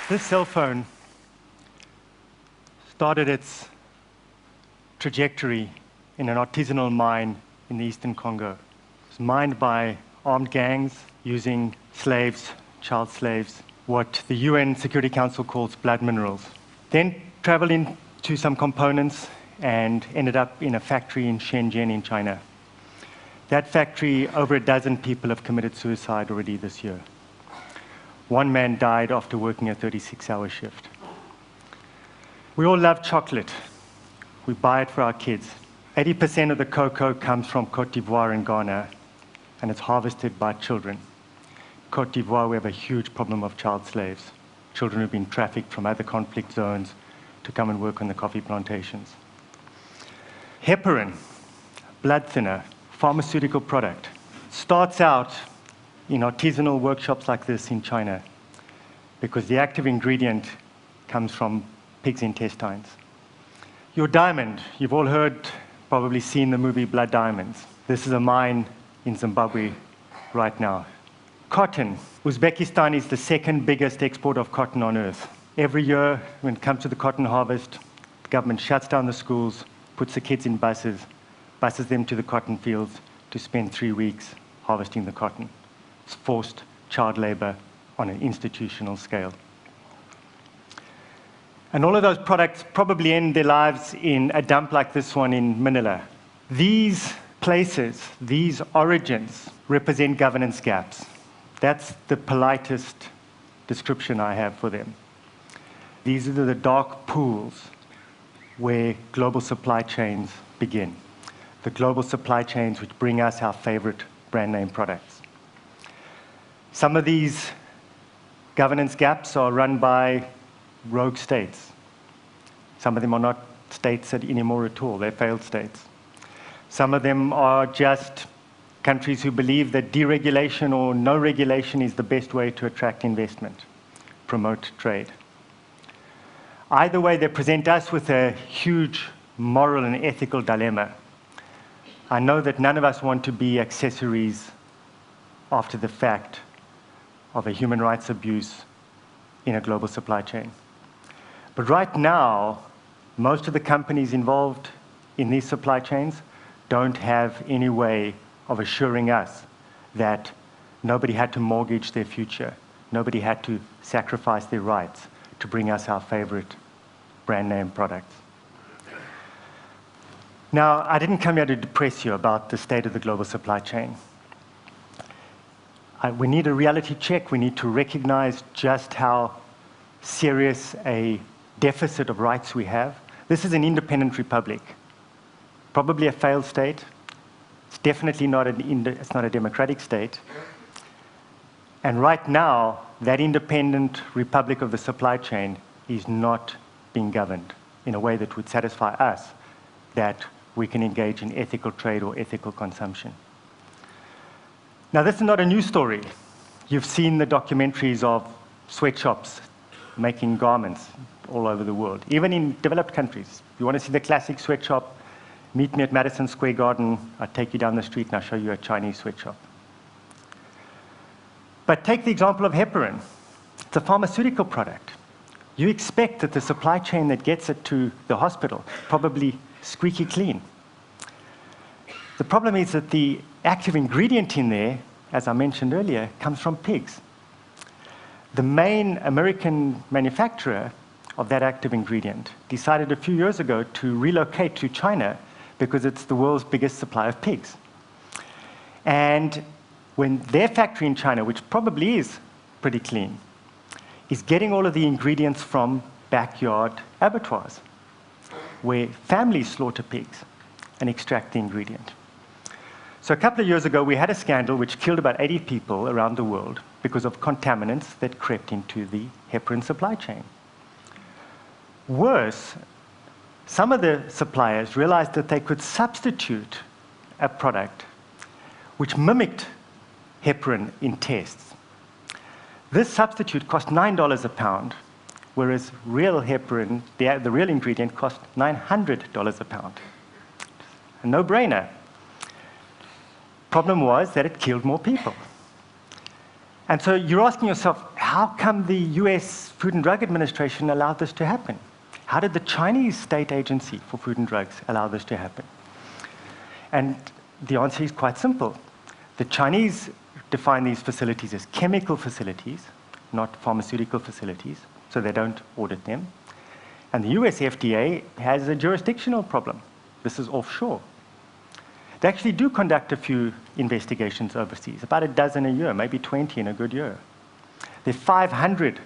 This cell phone started its trajectory in an artisanal mine in the eastern Congo. It was mined by armed gangs using slaves, child slaves, what the UN Security Council calls blood minerals. Then traveled into some components and ended up in a factory in Chien in China. That factory, over a dozen people have committed suicide already this year. One man died after working a 36-hour shift. We all love chocolate. We buy it for our kids. 80% of the cocoa comes from Côte d'Ivoire and Ghana, and it's harvested by children. Côte d'Ivoire, we have a huge problem of child slaves, children who've been trafficked from other conflict zones to come and work on the coffee plantations. Heparin, blood thinner, pharmaceutical product, starts out in artisanal workshops like this in China because the active ingredient comes from pig's intestines. Your diamond, you've all heard, probably seen the movie Blood Diamonds. This is a mine in Zimbabwe right now. Cotton. Uzbekistan is the second biggest exporter of cotton on earth. Every year, when it comes to the cotton harvest, the government shuts down the schools, puts the kids in buses them to the cotton fields to spend 3 weeks harvesting the cotton. It's forced child labor on an institutional scale. And all of those products probably end their lives in a dump like this one in Manila. These places, these origins, represent governance gaps. That's the politest description I have for them. These are the dark pools where global supply chains begin. The global supply chains which bring us our favorite brand name products. Some of these governance gaps are run by rogue states. Some of them are not states anymore at all, they're failed states. Some of them are just countries who believe that deregulation or no regulation is the best way to attract investment, promote trade. Either way, they present us with a huge moral and ethical dilemma. I know that none of us want to be accessories after the fact of a human rights abuse in a global supply chain. But right now, most of the companies involved in these supply chains don't have any way of assuring us that nobody had to mortgage their future, nobody had to sacrifice their rights to bring us our favorite brand name products. Now, I didn't come here to depress you about the state of the global supply chain. We need a reality check. We need to recognize just how serious a deficit of rights we have. This is an independent republic, probably a failed state. It's definitely not it's not a democratic state. And right now, that independent republic of the supply chain is not being governed in a way that would satisfy us that we can engage in ethical trade or ethical consumption. Now, this is not a new story. You've seen the documentaries of sweatshops making garments all over the world, even in developed countries. If you want to see the classic sweatshop, meet me at Madison Square Garden. I'll take you down the street and I'll show you a Chinese sweatshop. But take the example of heparin. It's a pharmaceutical product. You expect that the supply chain that gets it to the hospital probably squeaky clean. The problem is that the active ingredient in there, as I mentioned earlier, comes from pigs. The main American manufacturer of that active ingredient decided a few years ago to relocate to China because it's the world's biggest supply of pigs. And when their factory in China, which probably is pretty clean, is getting all of the ingredients from backyard abattoirs, where families slaughter pigs and extract the ingredient. So a couple of years ago, we had a scandal which killed about 80 people around the world because of contaminants that crept into the heparin supply chain. Worse, some of the suppliers realized that they could substitute a product which mimicked heparin in tests. This substitute cost $9 a pound, whereas real heparin, the real ingredient, cost $900 a pound. A no-brainer. Problem was that it killed more people. And so you're asking yourself, how come the US Food and Drug Administration allowed this to happen? How did the Chinese State Agency for Food and Drugs allow this to happen? And the answer is quite simple. The Chinese define these facilities as chemical facilities, not pharmaceutical facilities, so they don't audit them. And the US FDA has a jurisdictional problem. This is offshore. They actually do conduct a few investigations overseas, about a dozen a year, maybe 20 in a good year. There are 500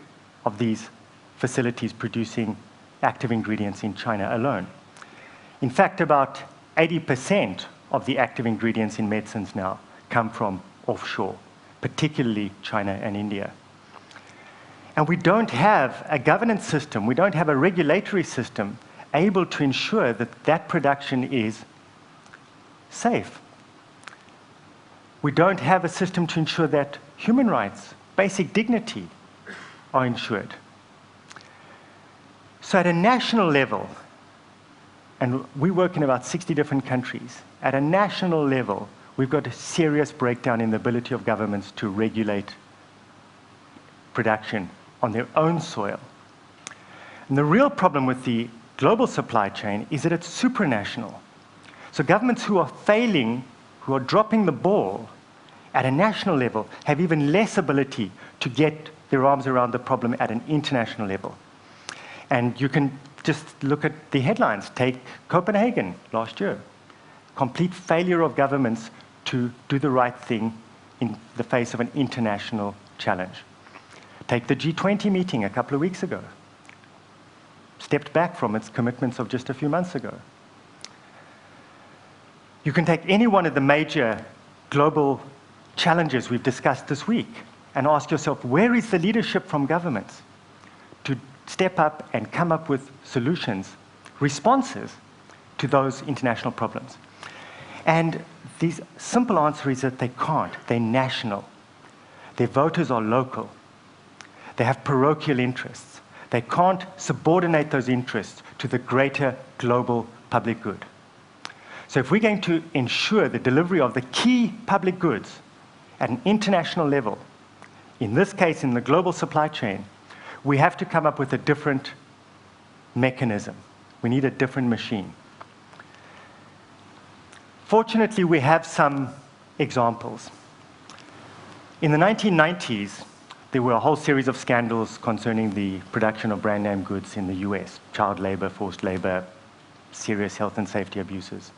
of these facilities producing active ingredients in China alone. In fact, about 80% of the active ingredients in medicines now come from offshore, particularly China and India. And we don't have a governance system, we don't have a regulatory system able to ensure that that production is safe. We don't have a system to ensure that human rights, basic dignity, are ensured. So at a national level, and we work in about 60 different countries, at a national level, we've got a serious breakdown in the ability of governments to regulate production on their own soil. And the real problem with the global supply chain is that it's supranational. So governments who are failing, who are dropping the ball at a national level, have even less ability to get their arms around the problem at an international level. And you can just look at the headlines. Take Copenhagen last year. Complete failure of governments to do the right thing in the face of an international challenge. Take the G20 meeting a couple of weeks ago. Stepped back from its commitments of just a few months ago. You can take any one of the major global challenges we've discussed this week and ask yourself, where is the leadership from governments to step up and come up with solutions, responses to those international problems? And the simple answer is that they can't. They're national. Their voters are local. They have parochial interests. They can't subordinate those interests to the greater global public good. So if we're going to ensure the delivery of the key public goods at an international level, in this case in the global supply chain, we have to come up with a different mechanism. We need a different machine. Fortunately, we have some examples. In the 1990s, there were a whole series of scandals concerning the production of brand name goods in the US, child labor, forced labor, serious health and safety abuses.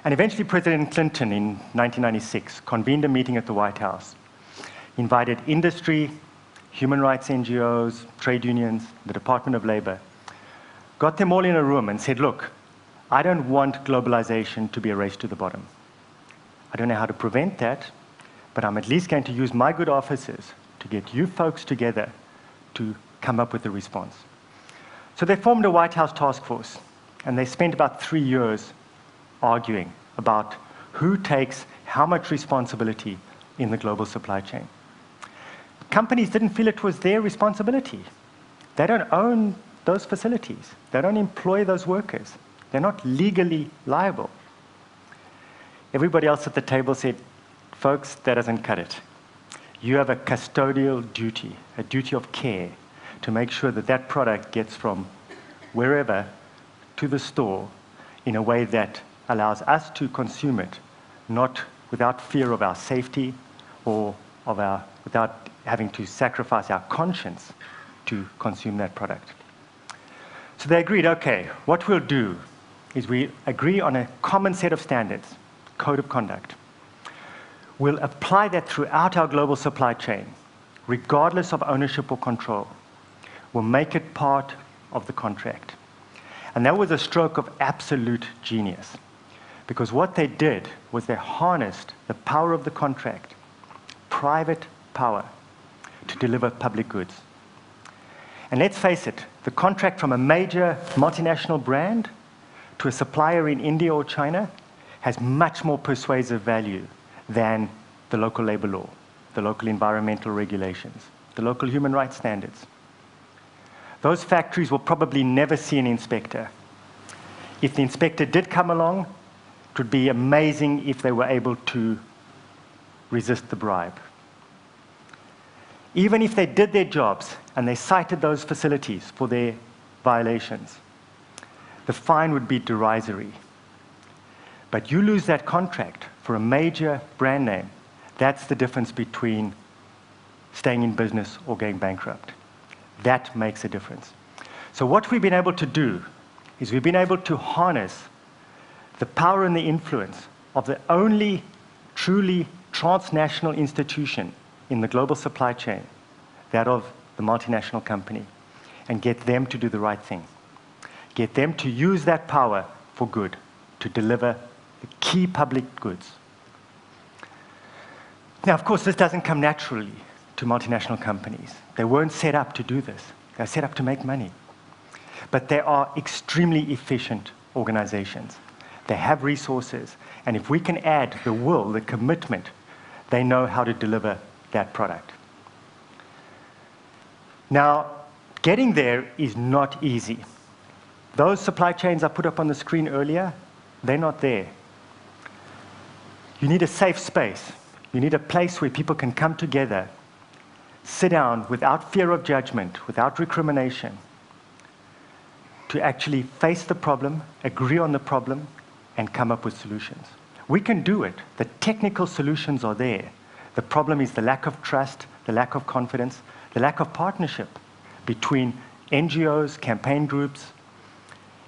And eventually President Clinton in 1996 convened a meeting at the White House, invited industry, human rights NGOs, trade unions, the Department of Labor, got them all in a room and said, look, I don't want globalization to be a race to the bottom. I don't know how to prevent that, but I'm at least going to use my good offices to get you folks together to come up with a response. So they formed a White House task force, and they spent about 3 years arguing about who takes how much responsibility in the global supply chain. Companies didn't feel it was their responsibility. They don't own those facilities. They don't employ those workers. They're not legally liable. Everybody else at the table said, folks, that doesn't cut it. You have a custodial duty, a duty of care, to make sure that that product gets from wherever to the store in a way that allows us to consume it, not without fear of our safety or without having to sacrifice our conscience to consume that product. So they agreed, okay, what we'll do is we agree on a common set of standards, code of conduct. We'll apply that throughout our global supply chain, regardless of ownership or control. We'll make it part of the contract. And that was a stroke of absolute genius, because what they did was they harnessed the power of the contract, private power, to deliver public goods. And let's face it, the contract from a major multinational brand to a supplier in India or China has much more persuasive value than the local labor law, the local environmental regulations, the local human rights standards. Those factories will probably never see an inspector. If the inspector did come along, it would be amazing if they were able to resist the bribe. Even if they did their jobs and they cited those facilities for their violations, the fine would be derisory. But you lose that contract for a major brand name. That's the difference between staying in business or going bankrupt. That makes a difference. So what we've been able to do is we've been able to harness the power and the influence of the only truly transnational institution in the global supply chain, that of the multinational company, and get them to do the right thing. Get them to use that power for good, to deliver the key public goods. Now, of course, this doesn't come naturally to multinational companies. They weren't set up to do this. They're set up to make money. But they are extremely efficient organizations. They have resources, and if we can add the will, the commitment, they know how to deliver that product. Now, getting there is not easy. Those supply chains I put up on the screen earlier, they're not there. You need a safe space. You need a place where people can come together, sit down without fear of judgment, without recrimination, to actually face the problem, agree on the problem, and come up with solutions. We can do it. The technical solutions are there. The problem is the lack of trust, the lack of confidence, the lack of partnership between NGOs, campaign groups,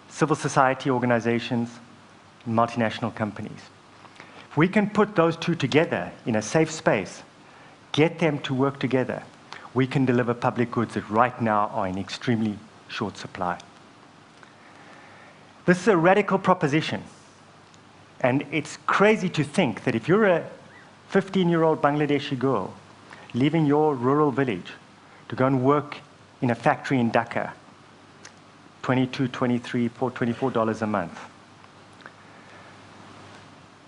civil society organizations, and multinational companies. If we can put those two together in a safe space, get them to work together, we can deliver public goods that right now are in extremely short supply. This is a radical proposition. And it's crazy to think that if you're a 15-year-old Bangladeshi girl leaving your rural village to go and work in a factory in Dhaka, $22, $23, $24 a month,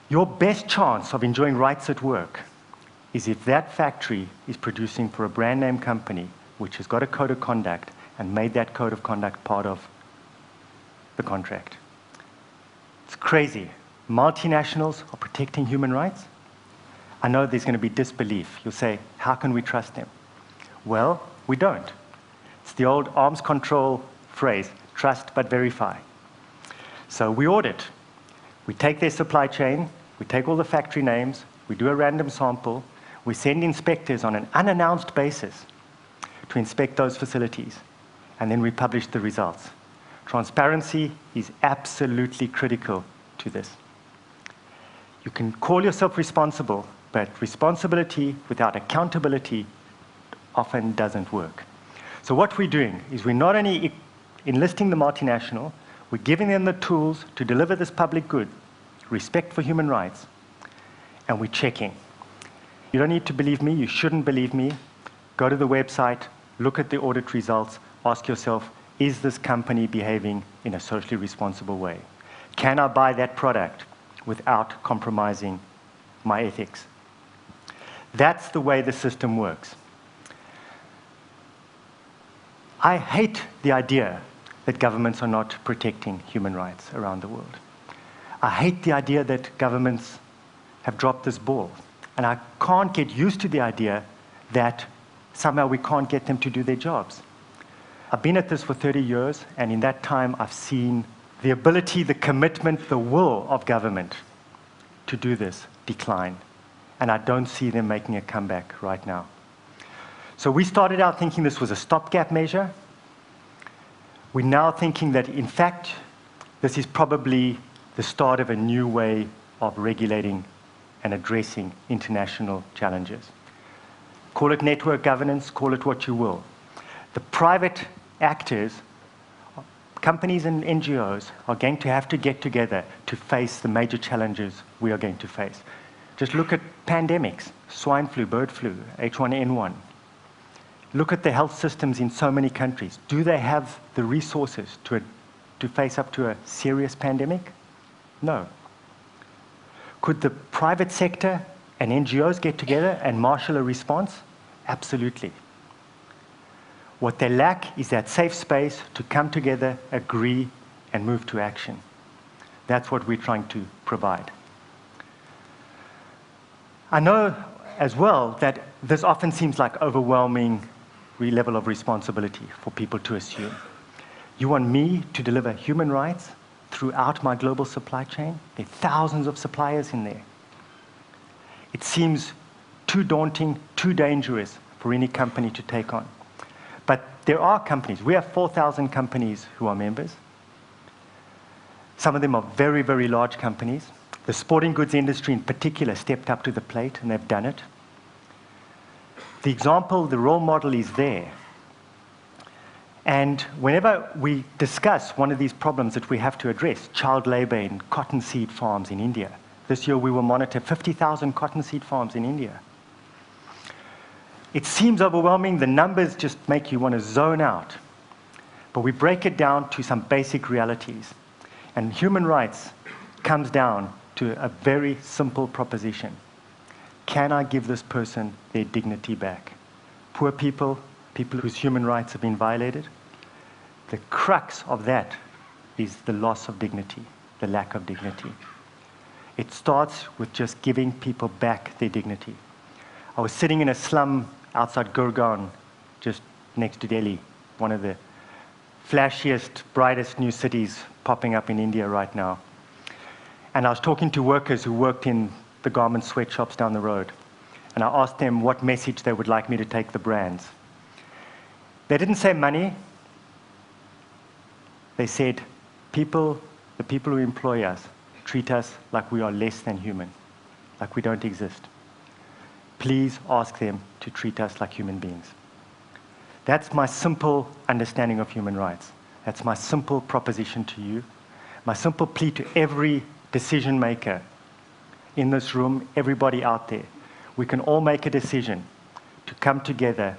your best chance of enjoying rights at work is if that factory is producing for a brand name company which has got a code of conduct and made that code of conduct part of the contract. It's crazy. Multinationals are protecting human rights. I know there's going to be disbelief. You'll say, how can we trust them? Well, we don't. It's the old arms control phrase, trust but verify. So we audit. We take their supply chain, we take all the factory names, we do a random sample, we send inspectors on an unannounced basis to inspect those facilities, and then we publish the results. Transparency is absolutely critical to this. You can call yourself responsible, but responsibility without accountability often doesn't work. So what we're doing is we're not only enlisting the multinational, we're giving them the tools to deliver this public good, respect for human rights, and we're checking. You don't need to believe me, you shouldn't believe me. Go to the website, look at the audit results, ask yourself, is this company behaving in a socially responsible way? Can I buy that product without compromising my ethics? That's the way the system works. I hate the idea that governments are not protecting human rights around the world. I hate the idea that governments have dropped this ball. And I can't get used to the idea that somehow we can't get them to do their jobs. I've been at this for 30 years, and in that time I've seen the ability, the commitment, the will of government to do this decline. And I don't see them making a comeback right now. So we started out thinking this was a stopgap measure. We're now thinking that, in fact, this is probably the start of a new way of regulating and addressing international challenges. Call it network governance, call it what you will. The private actors, companies and NGOs, are going to have to get together to face the major challenges we are going to face. Just look at pandemics, swine flu, bird flu, H1N1. Look at the health systems in so many countries. Do they have the resources to face up to a serious pandemic? No. Could the private sector and NGOs get together and marshal a response? Absolutely. What they lack is that safe space to come together, agree, and move to action. That's what we're trying to provide. I know as well that this often seems like overwhelming level of responsibility for people to assume. You want me to deliver human rights throughout my global supply chain? There are thousands of suppliers in there. It seems too daunting, too dangerous for any company to take on. But there are companies. We have 4,000 companies who are members. Some of them are very, very large companies. The sporting goods industry in particular stepped up to the plate, and they've done it. The example, the role model is there. And whenever we discuss one of these problems that we have to address, child labor in cottonseed farms in India. This year we will monitor 50,000 cottonseed farms in India. It seems overwhelming. The numbers just make you want to zone out. But we break it down to some basic realities. And human rights comes down to a very simple proposition. Can I give this person their dignity back? Poor people, people whose human rights have been violated, the crux of that is the loss of dignity, the lack of dignity. It starts with just giving people back their dignity. I was sitting in a slum outside Gurgaon, just next to Delhi, one of the flashiest, brightest new cities popping up in India right now. And I was talking to workers who worked in the garment sweatshops down the road. And I asked them what message they would like me to take the brands. They didn't say money. They said, the people who employ us treat us like we are less than human, like we don't exist. Please ask them to treat us like human beings. That's my simple understanding of human rights. That's my simple proposition to you. My simple plea to every decision maker in this room, everybody out there. We can all make a decision to come together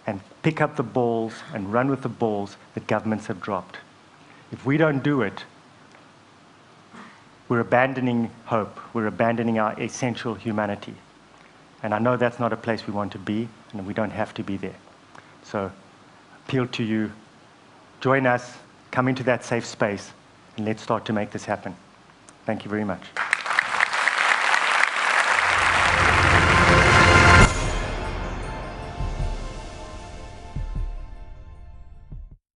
and pick up the balls and run with the balls that governments have dropped. If we don't do it, we're abandoning hope. We're abandoning our essential humanity. And I know that's not a place we want to be, and we don't have to be there. So, appeal to you, join us, come into that safe space, and let's start to make this happen. Thank you very much.